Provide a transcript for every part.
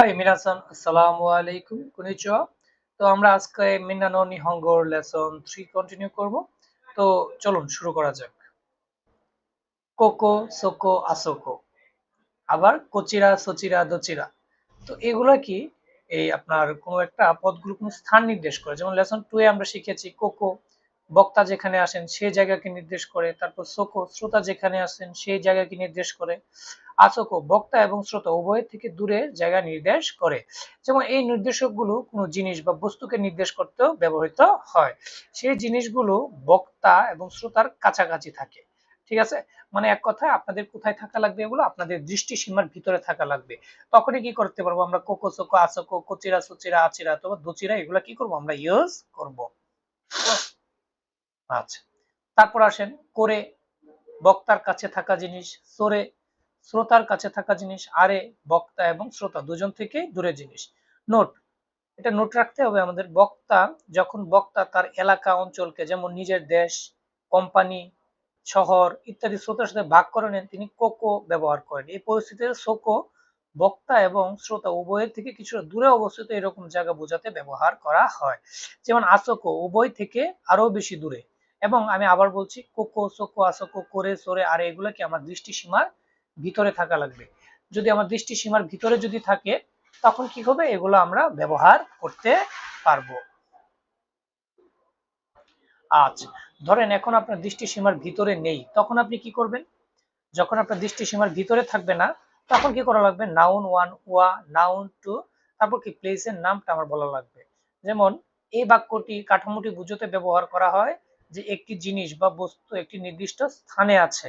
High মিনাসান, আসসালামু আলাইকুম, konnichiwa। তো আমরা আজকে মিনানো নিহঙ্গোর লেসন 3 কন্টিনিউ করব। তো চলুন শুরু করা যাক। কোকো, সোকো, আসোকো, আবার কোচিরা, সোচিরা, দোচিরা। তো এগুলা কি এই আপনার কোনো একটা পদগুলো কোনো স্থান নির্দেশ করে। যেমন লেসন 2 এ আমরা শিখেছি কোকো বক্তা যেখানে আসেন সেই জায়গাকে নির্দেশ করে, তারপর সোকো শ্রোতা যেখানে আসেন সেই জায়গাকে নির্দেশ করে, আসোকো বক্তা এবং শ্রোতা উভয়ের থেকে দূরে জায়গা নির্দেশ করে। যেমন এই নির্দেশকগুলো কোনো জিনিস বা বস্তুকে নির্দেশ করতেও ব্যবহৃত হয়। সেই জিনিসগুলো বক্তা এবং শ্রোতার কাছাকাছি থাকে। ঠিক আছে, মানে এক কথায় আপনাদের কোথায় থাকা লাগবে, এগুলো আপনাদের দৃষ্টি সীমার ভিতরে থাকা লাগবে। তখনই কি করতে পারবো আমরা কোকো সোকো আসোকো কোচিরা সুচিরা আচিরা অথবা দোচিরা এগুলা কি করব আমরা ইউজ করব। আচ্ছা, তারপর আসেন করে বক্তার কাছে থাকা জিনিস, সরে শ্রোতার কাছে থাকা জিনিস, আরে বক্তা এবং শ্রোতা দুজন থেকে দূরে জিনিস। নোট, এটা নোট রাখতে হবে আমাদের। বক্তা যখন বক্তা তার এলাকা অঞ্চলকে যেমন নিজের দেশ, কোম্পানি, শহর ইত্যাদি শ্রোতার সাথে ভাগ করে নেন তিনি কোকো ব্যবহার করেন। এই পরিস্থিতিতে সোকো বক্তা এবং শ্রোতা উভয়ের থেকে কিছুটা দূরে অবস্থিত এরকম জায়গা বোঝাতে ব্যবহার করা হয়। যেমন আসোকো উভয় থেকে আরো বেশি দূরে। এবং আমি আবার বলছি কোকো সোকো আসোকো করে সরে আর এগুলো কি আমার দৃষ্টি সীমার ভিতরে থাকা লাগবে। যদি আমার দৃষ্টি সীমার ভিতরে যদি থাকে তখন কি হবে, এগুলো আমরা ব্যবহার করতে পারবো। আচ্ছা, ধরেন এখন আপনার দৃষ্টি সীমার ভিতরে নেই, তখন আপনি কি করবেন? যখন আপনার দৃষ্টি সীমার ভিতরে থাকবে না তখন কি করা লাগবে? নাউন ওয়ান ওয়া, নাউন টু, তারপর কি প্লেসের নামটা আমার বলা লাগবে। যেমন এই বাক্যটি কাঠামোটি বুঝতে ব্যবহার করা হয় যে একটি জিনিস বা বস্তু একটি নির্দিষ্ট স্থানে আছে।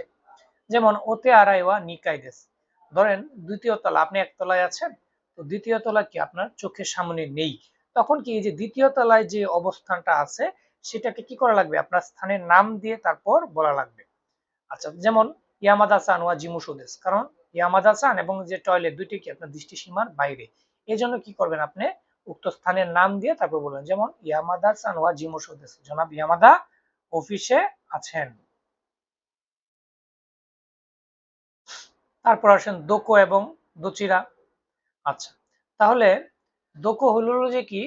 যেমন ওতে আড়াইওয়া নিকাইদেস, ধরেন দ্বিতীয় তলা, আপনি একতলায় আছেন, তো দ্বিতীয় তলা কি আপনার চোখের সামনে নেই, তখন কি এই যে দ্বিতীয় তলায় যে অবস্থানটা আছে সেটাকে কি করা লাগবে? আপনার স্থানের নাম দিয়ে তারপর বলা লাগবে। আচ্ছা, যেমন ইয়ামাদা সান ওয়া জিমুশো দেস, কারণ ইয়ামাদা সান এবং যে টয়লেট দুইটি কি আপনার দৃষ্টিসীমার বাইরে, এই জন্য কি করবেন আপনি উক্ত স্থানের নাম দিয়ে তারপর বলবেন। যেমন ইয়ামাদা সান ওয়া জিমুশো দেস, জনাব ইয়ামাদা অফিসে আছেন। তারপর আসেন দোকো এবং দোচিরা। আচ্ছা, তাহলে দোকো হলো যে কি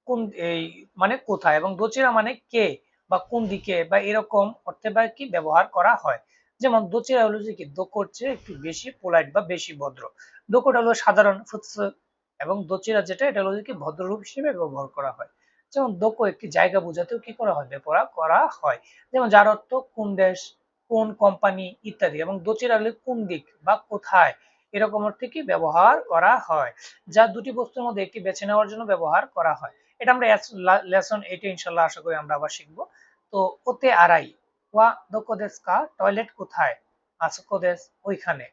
কোন এই মানে কোথায়, এবং দোচিরা মানে কে বা কোন দিকে বা এরকম অর্থে বা কি ব্যবহার করা হয়। যেমন দোচিরা হলো যে কি দোকোর চেয়ে একটু বেশি পোলাইট বা বেশি ভদ্র। দোকোটা হলো সাধারণ ফুৎস এবং দোচিরা যেটা এটা হলো যে কি ভদ্ররূপ হিসেবে ব্যবহার করা হয়। যেমন দোকো একটি জায়গা বোঝাতেও কি করা হয়? ব্যবহার করা হয়। যেমন যার অর্থ কোন দেশ, কোন কোম্পানি ইত্যাদি, এবং দোচিরা হলে কোন দিক বা কোথায় এরকম অর্থে কি ব্যবহার করা হয়। যা দুটি বস্তুর মধ্যে একটি বেছে নেওয়ার জন্য ব্যবহার করা হয়। এটা আমরা লেসন 8 এ ইনশাআল্লাহ আশা করি আমরা আবার শিখব। তো ওতে আড়াই ওয়া দোকো দেস কা, টয়লেট কোথায়, আসোকো দেস ওইখানে।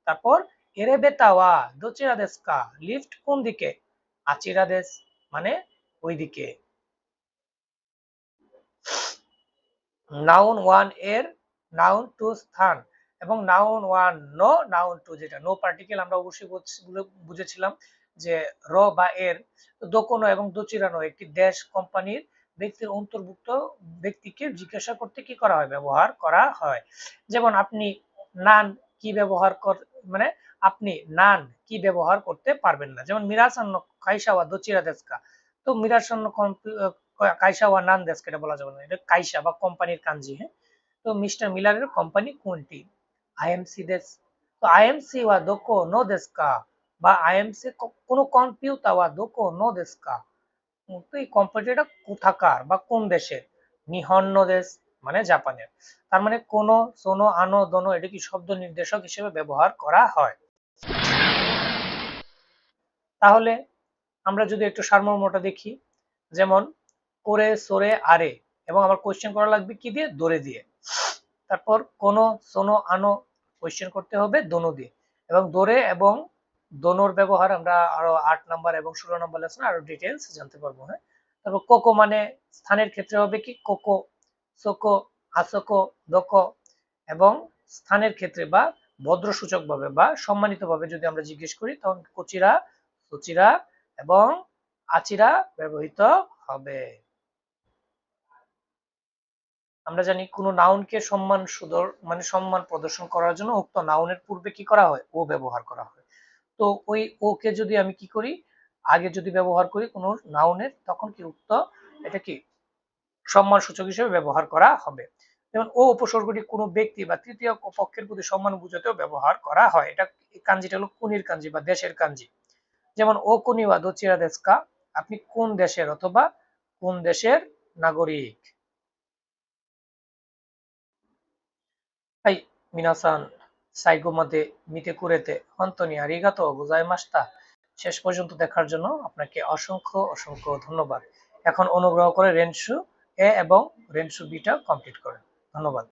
তারপর এরেবেতা ওয়া দোচিরা দেস কা, লিফট কোন দিকে, আচিরা দেস মানে ওইদিকে। নাউন ওয়ান এর নাউন টু স্থান, এবং নাউন ওয়ান নো নাউন টু, যেটা নো পার্টিকেল আমরা অবশ্যই বুঝেছিলাম যে র বা এর। দোকোনো এবং দোচিরানো একটি দেশ কোম্পানির ব্যক্তির অন্তর্ভুক্ত ব্যক্তিকে জিজ্ঞাসা করতে কি করা হয়? ব্যবহার করা হয়। যেমন আপনি নান কি ব্যবহার কর, মানে আপনি নান কি ব্যবহার করতে পারবেন না। যেমন মিরাসান্ন কাইসাওয়া দোচিরা দেশকা, তো মিরাসান্ন কাইসা ওয়া নান দেশকা এটা বলা যাবে না, এটা কাইসা বা কোম্পানির কাঞ্জি। হ্যাঁ, তো মিস্টার মিলারের কোম্পানি কোনটি? আইএমসি দেশ। তো আইএমসি ওয়া দোকো নো দেশকা, বা আইএমসি কোনো কম্পিউটার ওয়া দোকো নো দেশকা, তো এই কোম্পানিটা কোথাকার বা কোন দেশের? নিহন্ন দেশ মানে জাপানের। তার মানে কোনো, সোনো, আনো, দোনো এটা কি শব্দ নির্দেশক হিসেবে ব্যবহার করা হয়। তাহলে আমরা যদি একটু সারমর্মটা দেখি, যেমন করে সরে আরে, এবং আমার কোয়েশ্চেন করা লাগবে কি দিয়ে? দরে দিয়ে। তারপর কোনো, সোনো, আনো কোয়েশ্চেন করতে হবে দোনো দিয়ে, এবং দরে এবং দোনোর ব্যবহার আমরা আরো 8 নাম্বার এবং 16 নম্বর লেসনে আরো ডিটেইলস জানতে পারবো। হ্যাঁ, তারপর কোকো মানে স্থানের ক্ষেত্রে হবে কি কোকো, সোকো, আসোকো, দোকো, এবং স্থানের ক্ষেত্রে বা ভদ্রসূচক ভাবে বা সম্মানিত ভাবে যদি আমরা জিজ্ঞেস করি তখন কোচিরা, সুচিরা এবং আচিরা ব্যবহৃত হবে। আমরা জানি কোন নাউনকে সম্মান সুদর মানে সম্মান প্রদর্শন করার জন্য উক্ত নাউনের পূর্বে কি করা হয়? ও ব্যবহার করা হয়। তো ওই ওকে যদি আমি কি করি, আগে যদি ব্যবহার করি কোনো নাউনের, তখন কি উক্ত এটা কি সম্মানসূচক হিসেবে ব্যবহার করা হবে। যেমন ও উপসর্গটি কোনো ব্যক্তি বা তৃতীয় পক্ষের প্রতি সম্মান বোঝাতেও ব্যবহার করা হয়। এটা কাঞ্জিটা হলো কুনির কাঞ্জি বা দেশের কাঞ্জি। যেমন ও কুনি ওয়া দোচিরা দেশকা, আপনি কোন দেশের অথবা কোন দেশের নাগরিক। はい、皆さん、最後まで見てくれて本当にありがとうございました。শেষ পর্যন্ত দেখার জন্য আপনাকে অসংখ্য অসংখ্য ধন্যবাদ। এখন অনুগ্রহ করে রেনসু এ এবং রেনসু বিটা কমপ্লিট করেন। ধন্যবাদ।